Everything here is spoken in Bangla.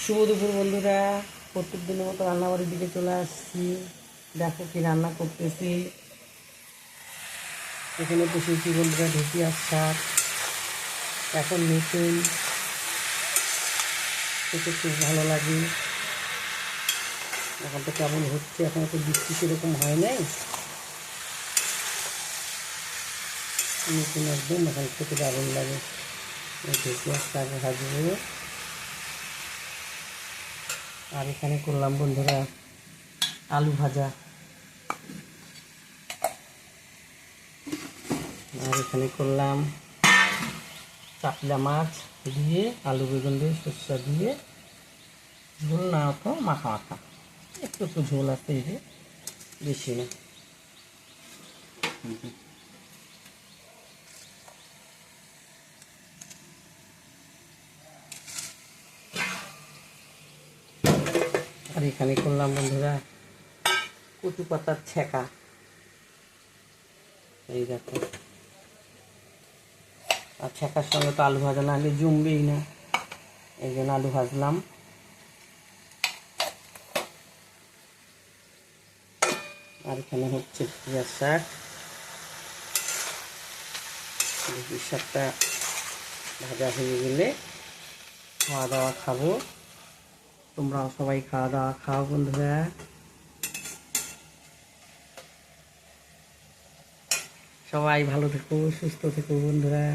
শুভ দুপুর বন্ধুরা, প্রত্যেক দিনের মতো রান্নাবাড়ির দিকে চলে আসছি। দেখো কি রান্না করতেছি। এখানে বসেছি বন্ধুরা, ঢেঁকিয়ার শাক। এখন নতুন, খেতে খুব ভালো লাগে। এখন তো কেমন হচ্ছে, এখন তো বৃষ্টি সেরকম হয় নাই, নতুন একদম এখন খেতে দারুণ লাগে। ঢেঁকিয়ার শাক ভাজবো। আর এখানে করলাম বন্ধুরা আলু ভাজা। আর এখানে করলাম চাপলা মাছ দিয়ে, আলু বেগুন দিয়ে, সরষা দিয়ে, ঝোল না তো মাখা মাখা, একটু একটু ঝোল আছে, এই যে বেশি না। আর এখানে করলাম বন্ধুরা কচু পাতার ছ্যাঁকা। এই দেখো, আর ছ্যাঁকার সঙ্গে তো আলু ভাজা না হলে জমবেই না, এই জন্য আলু ভাজলাম। আর এখানে হচ্ছে ঢেঁকিয়ার শাক। ঢেঁকির শাকটা ভাজা হয়ে গেলে খাওয়া দাওয়া খাবো। তোমরাও সবাই খাওয়া দাওয়া খাও বন্ধুরা। সবাই ভালো থেকো, সুস্থ থেকো বন্ধুরা।